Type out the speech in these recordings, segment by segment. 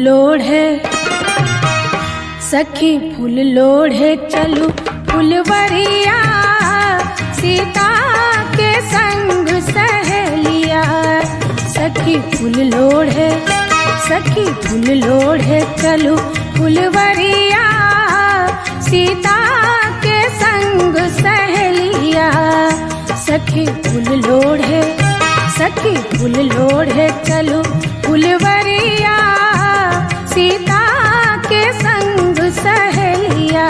लोढ़े सखी फूल लोढ़े चलू फुलवरिया, सीता के संग सहेलिया। सखी फूल लोढ़े चलू फुलवरिया, सीता के संग सहेलिया। सखी फूल लोढ़े चलू फुलवरिया, सीता के संग सहेलिया।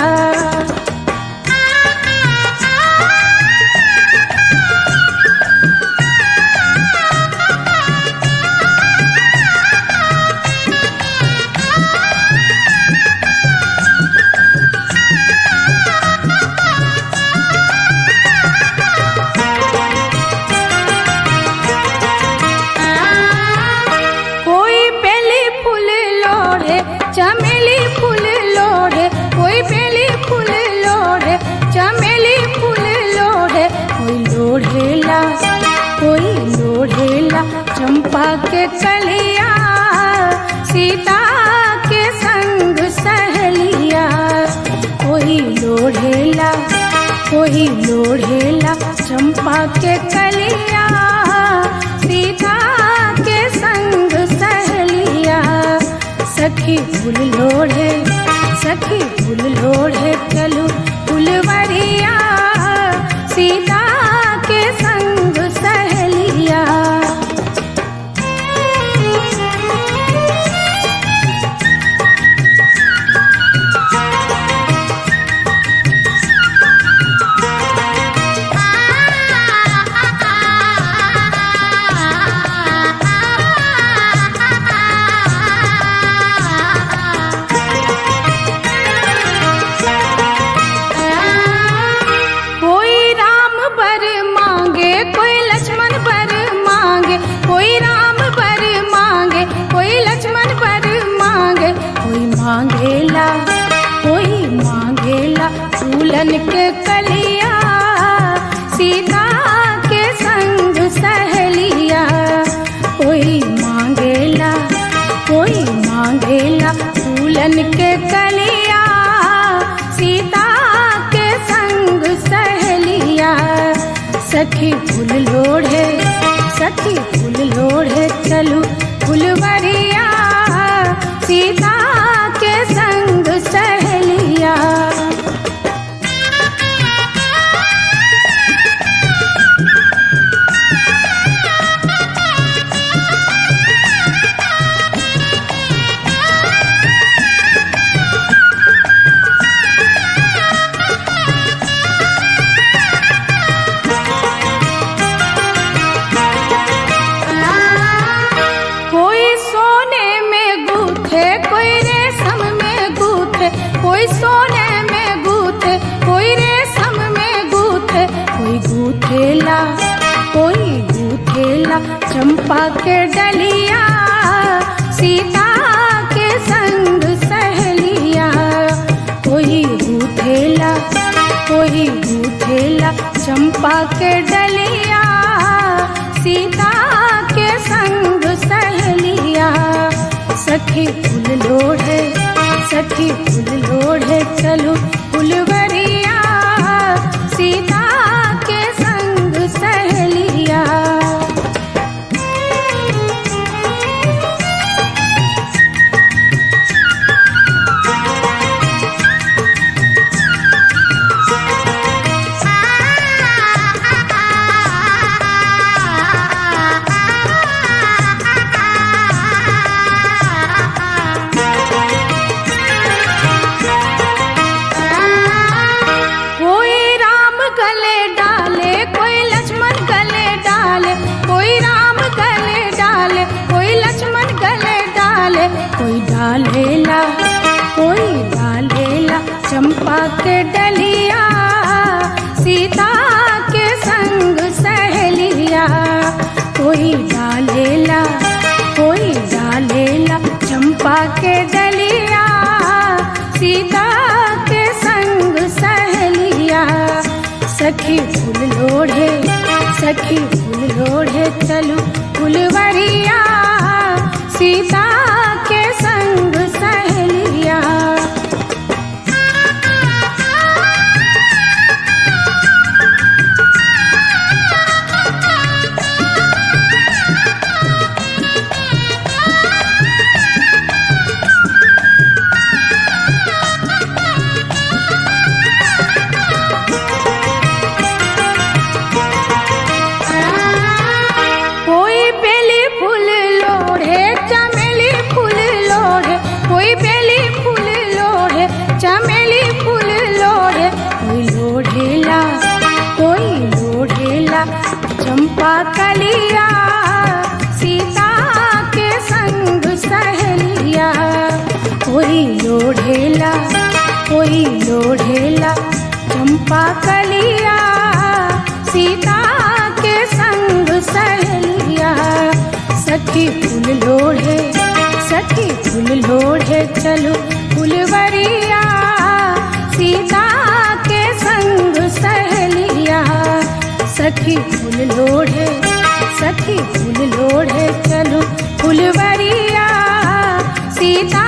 चमेली फूल लोढ़े, कोई बेली फूल लोढ़े, चमेली फूल लोढ़े। कोई लोढ़ेला चंपा के कलिया, सीता के संग सहेलिया। कोई लोढ़ेला चंपा के कलिया, सीता के संग सहेलिया। सखी फूल लोढ़े चलू फुलवरिया, सीता के संग सहेलिया। कोई मांगेला फूलन के कलिया, सीता के संग सहेलिया। कोई मांगेला फूलन के कलिया, सीता के संग सहेलिया। सखी फूल लोढ़े चलू फुलवरिया, सीता के संग सहेलिया। कोई सोने में गूथे, कोई रेशम में गूथे। कोई गूथेला चंपा के डलिया, सीता के संग सहेलिया। कोई गूथेला चंपा के डलिया, सीता के संग सहेलिया। सखी फूल लोढ़े चलू फुलवरिया, सीता के संग सहेलिया। कोई डालेला चंपा के डलिया, सीता के संग सहेलिया। कोई डालेला चंपा के डलिया, सीता के संग सहेलिया। सखी फूल लोढ़े चलू फुलवरिया, सीता के संग कोई लोढ़ेला चंपा कलिया, सीता के संग सहेलिया। सखी फूल लोढ़े चलो फुलवरिया, सीता के संग सहेलिया। सखी फूल लोढ़े चलो फुलवरिया, सीता